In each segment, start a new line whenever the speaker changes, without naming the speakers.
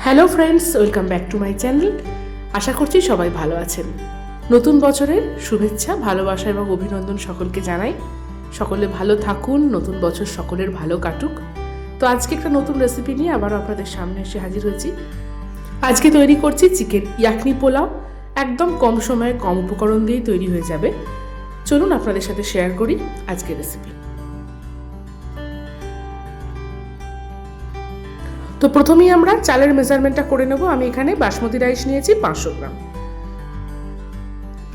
Hello friends, welcome back to my channel. আশা করছি সবাই ভালো আছেন। নতুন বছরের শুভেচ্ছা, ভালোবাসা এবং অভিনন্দন সকলকে জানাই। সকলে ভালো থাকুন, নতুন বছর সকলের ভালো কাটুক। তো আজকে একটা নতুন রেসিপি নিয়ে আবারও আপনাদের সামনে এসে হাজির হয়েছি। আজকে তৈরি করছি চিকেন ইয়াকনি পোলাও। একদম কম সময়ে কম উপকরণ দিয়েই তৈরি হয়ে যাবে। চলুন আপনাদের সাথে শেয়ার করি আজকের রেসিপি। তো প্রথমেই আমরা চালের মেজারমেন্টটা করে নেব। আমি এখানে বাসমতি রাইস নিয়েছি 500 গ্রাম,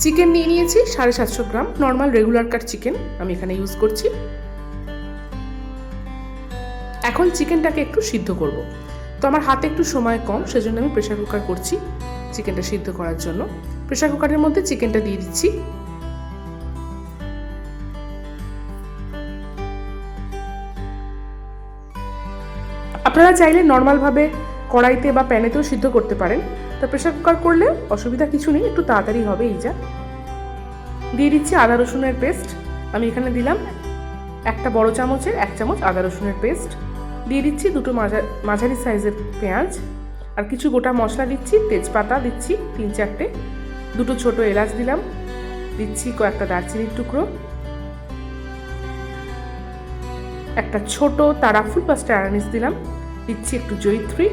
চিকেন নিয়ে নিয়েছি 750 গ্রাম, নর্মাল রেগুলার কাট চিকেন আমি এখানে ইউজ করছি। এখন চিকেনটাকে একটু সিদ্ধ করব। তো আমার হাতে একটু সময় কম, সেজন্য আমি প্রেসার কুকার করছি চিকেনটা সিদ্ধ করার জন্য। প্রেসার কুকারের মধ্যে চিকেনটা দিয়ে দিচ্ছি। আপনারা চাইলে নর্মালভাবে কড়াইতে বা প্যানেতেও সিদ্ধ করতে পারেন। তো প্রেসার কুকার করলে অসুবিধা কিছু নেই, একটু তাড়াতাড়ি হবে। এই যা দিয়ে দিচ্ছি আদা রসুনের পেস্ট। আমি এখানে দিলাম একটা বড় চামচের 1 চামচ আদা রসুনের পেস্ট। দিয়ে দিচ্ছি দুটো মাঝারি সাইজের পেঁয়াজ, আর কিছু গোটা মশলা দিচ্ছি। তেজপাতা দিচ্ছি 3-4টে, দুটো ছোট এলাচ দিলাম, দিচ্ছি কয়েকটা দারচিনির টুকরো, একটা ছোট তারাফুল বা স্টার আনিস দিলাম, দিচ্ছি একটু জয়িত্রী,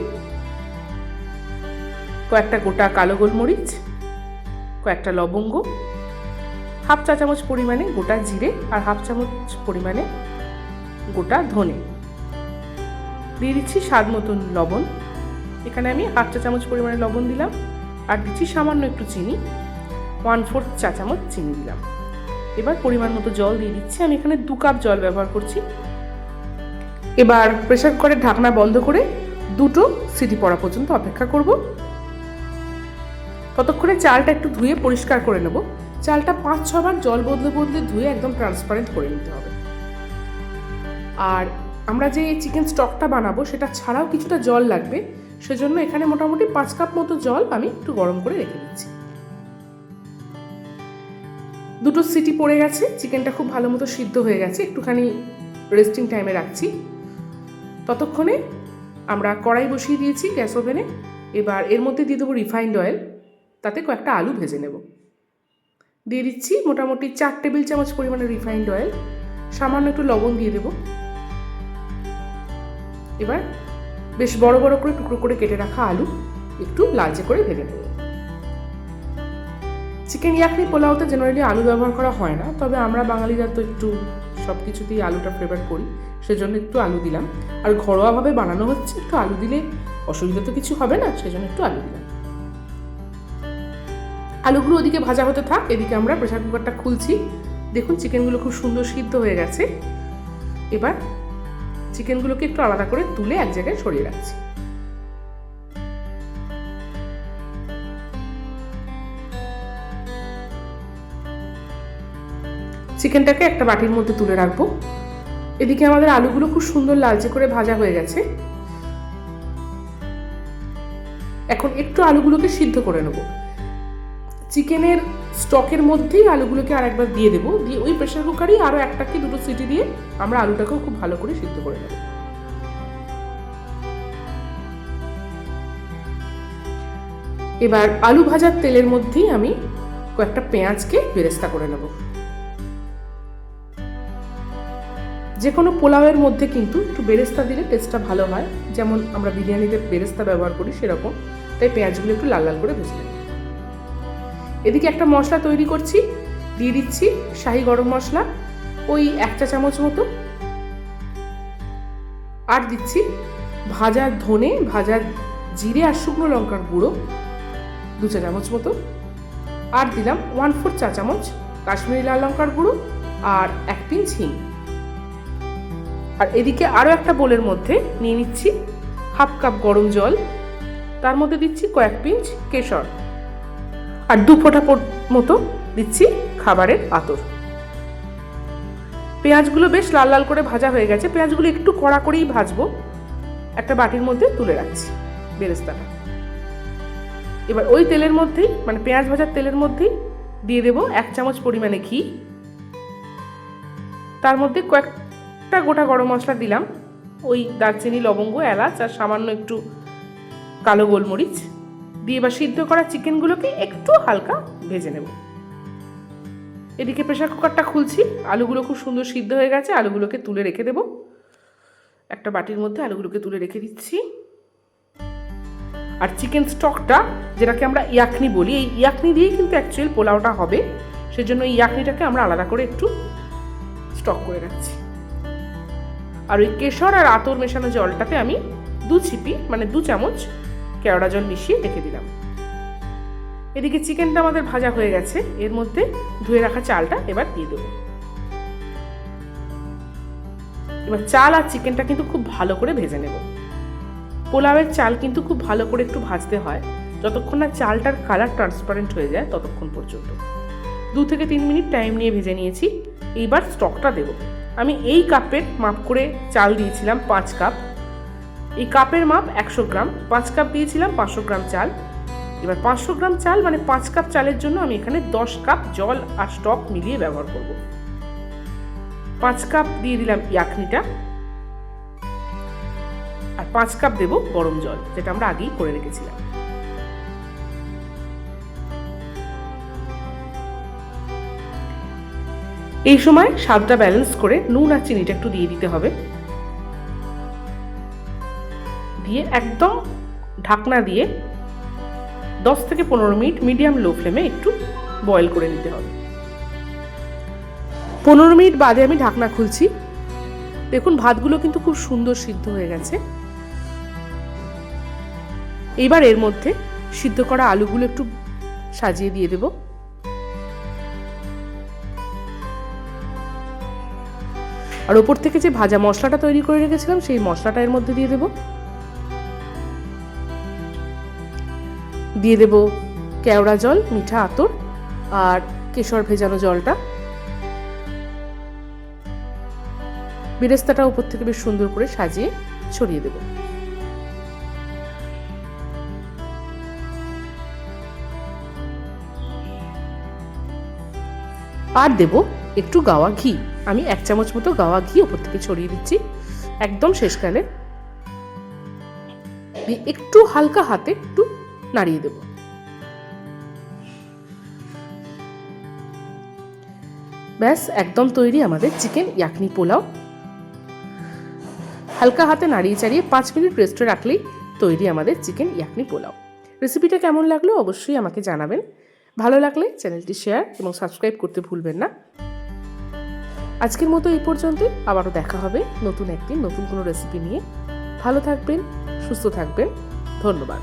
কয়েকটা গোটা কালো গোলমরিচ, কয়েকটা লবঙ্গ, হাফ চা চামচ পরিমাণে গোটা জিরে, আর হাফ চামচ পরিমাণে গোটা ধনে। দিয়ে দিচ্ছি স্বাদ মতন লবণ। এখানে আমি হাফ চা চামচ পরিমাণে লবণ দিলাম, আর দিচ্ছি সামান্য একটু চিনি, 1/4 চা চামচ চিনি দিলাম। এবার পরিমাণ মতো জল দিয়ে দিচ্ছি। আমি এখানে 2 কাপ জল ব্যবহার করছি। এবার প্রেসার কুকারের ঢাকনা বন্ধ করে 2টো সিটি পড়া পর্যন্ত অপেক্ষা করব। ততক্ষণে চালটা একটু ধুয়ে পরিষ্কার করে নেব। চালটা 5-6 বার জল বদলে বদলে ধুয়ে একদম ট্রান্সপারেন্ট করে নিতে হবে। আর আমরা যে চিকেন স্টকটা বানাবো সেটা ছাড়াও কিছুটা জল লাগবে, সেজন্য এখানে মোটামুটি 5 কাপ মতো জল আমি একটু গরম করে রেখে দিচ্ছি। 2টো সিটি পড়ে গেছে, চিকেনটা খুব ভালো মতো সিদ্ধ হয়ে গেছে। একটুখানি রেস্টিং টাইমে রাখছি। ততক্ষণে আমরা কড়াই বসিয়ে দিয়েছি গ্যাস ওভেনে। এবার এর মধ্যে দিয়ে দেবো রিফাইন্ড অয়েল, তাতে কয়েকটা আলু ভেজে নেব। দিয়ে দিচ্ছি মোটামুটি 4 টেবিল চামচ পরিমাণে রিফাইন্ড অয়েল, সামান্য একটু লবণ দিয়ে দেব। এবার বেশ বড় বড় করে টুকরো করে কেটে রাখা আলু একটু লালচে করে ভেজে নেব। চিকেন ইয়াকনি পোলাওতে জেনারেলি আলু ব্যবহার করা হয় না, তবে আমরা বাঙালিরা তো একটু সব কিছুতেই আলুটা ফ্লেভার করি, সেজন্য একটু আলু দিলাম। আর ঘরোয়াভাবে বানানো হচ্ছে, একটু আলু দিলে অসুবিধা তো কিছু হবে না, সেজন্য একটু আলু দিলাম। আলুগুলো ওদিকে ভাজা হতে থাক, এদিকে আমরা প্রেসার কুকারটা খুলছি। দেখুন চিকেনগুলো খুব সুন্দর সিদ্ধ হয়ে গেছে। এবার চিকেনগুলোকে একটু আলাদা করে তুলে এক জায়গায় সরিয়ে রাখছি। চিকেনটাকে একটা বাটির মধ্যে তুলে রাখবো। এদিকে আমাদের আলুগুলো খুব সুন্দর লালচে করে ভাজা হয়ে গেছে। এখন একটু আলুগুলোকে সিদ্ধ করে নেব। চিকেনের স্টকের মধ্যেই আলুগুলোকে আরেকবার দিয়ে দেবো, দিয়ে ওই প্রেসার কুকারেই আরও 1টা কি 2টো সিটি দিয়ে আমরা আলুটাকেও খুব ভালো করে সিদ্ধ করে নেব। এবার আলু ভাজার তেলের মধ্যেই আমি কয়েকটা পেঁয়াজকে বেরেস্তা করে নেব। যে কোনো পোলাওয়ের মধ্যে কিন্তু একটু বেরেস্তা দিলে টেস্টটা ভালো হয়, যেমন আমরা বিরিয়ানিতে বেরেস্তা ব্যবহার করি সেরকম। তাই পেঁয়াজগুলো একটু লাল লাল করে ভেজে নেব। এদিকে একটা মশলা তৈরি করছি। দিয়ে দিচ্ছি শাহি গরম মশলা ওই 1 চা চামচ মতো, আর দিচ্ছি ভাজা ধনে, ভাজা জিরে আর শুকনো লঙ্কার গুঁড়ো 2 চা চামচ মতো, আর দিলাম 1/4 চা চামচ কাশ্মীরি লাল লঙ্কার গুঁড়ো, আর 1 পিঞ্চ হিং। আর এদিকে আরও একটা বোলের মধ্যে নিয়ে নিচ্ছি হাফ কাপ গরম জল, তার মধ্যে দিচ্ছি কয়েক পিঞ্চ কেশর, আর 2 ফোঁটা মতো দিচ্ছি খাবারের আতর। পেঁয়াজগুলো বেশ লাল লাল করে ভাজা হয়ে গেছে। পেঁয়াজগুলো একটু কড়া করেই ভাজবো। একটা বাটির মধ্যে তুলে রাখছি বেরেস্তাটা। এবার ওই তেলের মধ্যেই, মানে পেঁয়াজ ভাজার তেলের মধ্যেই দিয়ে দেবো 1 চামচ পরিমাণে ঘি। তার মধ্যে কয়েকটা গোটা গরম মশলা দিলাম, ওই দারচিনি, লবঙ্গ, এলাচ আর সামান্য একটু কালো গোলমরিচ দিয়ে এবার সিদ্ধ করা চিকেনগুলোকে একটু হালকা ভেজে নেব। এদিকে প্রেসার কুকারটা খুলছি, আলুগুলো খুব সুন্দর সিদ্ধ হয়ে গেছে, আলুগুলোকে তুলে রেখে দেব। একটা বাটির মধ্যে আলুগুলোকে তুলে রেখে দিচ্ছি। আর চিকেন স্টকটা, যেটাকে আমরা ইয়াকনি বলি, এই ইয়াকনি দিয়েই কিন্তু অ্যাকচুয়াল পোলাওটা হবে, সেজন্য এই ইয়াকনিটাকে আমরা আলাদা করে একটু স্টক করে রাখছি। আর ওই কেশর আর আতর মেশানো জলটাতে আমি 2 চামচ কেওড়া জল মিশিয়ে রেখে দিলাম। এদিকে চিকেনটা আমাদের ভাজা হয়ে গেছে, এর মধ্যে ধুয়ে রাখা চালটা এবার দিয়ে দেবো। এবার চাল আর চিকেনটা কিন্তু খুব ভালো করে ভেজে নেব। পোলাওয়ের চাল কিন্তু খুব ভালো করে একটু ভাজতে হয়, যতক্ষণ না চালটার কালার ট্রান্সপারেন্ট হয়ে যায় ততক্ষণ পর্যন্ত। 2 থেকে 3 মিনিট টাইম নিয়ে ভেজে নিয়েছি। এইবার স্টকটা দেব। আমি এই কাপের মাপ করে চাল দিয়েছিলাম 5 কাপ, এই কাপের মাপ 100 গ্রাম, 5 কাপ দিয়েছিলাম 500 গ্রাম চাল। এবার 500 গ্রাম চাল মানে 5 কাপ চালের জন্য আমি এখানে 10 কাপ জল আর স্টক মিলিয়ে ব্যবহার করব। 5 কাপ দিয়ে দিলাম ইয়াকনিটা, আর 5 কাপ দেব গরম জল, যেটা আমরা আগেই করে রেখেছিলাম। এই সময় স্বাদটা ব্যালেন্স করে নুন আর চিনিটা একটু দিয়ে দিতে হবে। দিয়ে একদম ঢাকনা দিয়ে 10 থেকে 15 মিনিট মিডিয়াম লো ফ্লেমে একটু বয়েল করে নিতে হবে। 15 মিনিট বাদে আমি ঢাকনা খুলছি। দেখুন ভাতগুলো কিন্তু খুব সুন্দর সিদ্ধ হয়ে গেছে। এইবার এর মধ্যে সিদ্ধ করা আলুগুলো একটু সাজিয়ে দিয়ে দেব। আর ওপর থেকে যে ভাজা মশলাটা তৈরি করে রেখেছিলাম সেই মশলাটা এর মধ্যে দিয়ে দেব। দিয়ে দেব কেওড়া জল, মিঠা আতর আর কেশর ভেজানো জলটা। বেরেস্তাটা উপর থেকে বেশ সুন্দর করে সাজিয়ে ছড়িয়ে দেব। আর দেব একটু গাওয়া ঘি। আমি 1 চামচ মতো গাওয়া ঘি উপর থেকে ছড়িয়ে দিচ্ছি একদম শেষকালে। একটু হালকা হাতে একটু নাড়িয়ে দেব। ব্যাস একদম তৈরি আমাদের চিকেন ইয়াকনি পোলাও। হালকা হাতে নাড়িয়ে চাড়িয়ে 5 মিনিট রেস্টে রাখলেই তৈরি আমাদের চিকেন ইয়াকনি পোলাও। রেসিপিটা কেমন লাগলো অবশ্যই আমাকে জানাবেন। ভালো লাগলে চ্যানেলটি শেয়ার এবং সাবস্ক্রাইব করতে ভুলবেন না। আজকের মতো এই পর্যন্তই, আবারও দেখা হবে নতুন একদিন নতুন কোনো রেসিপি নিয়ে। ভালো থাকবেন, সুস্থ থাকবেন, ধন্যবাদ।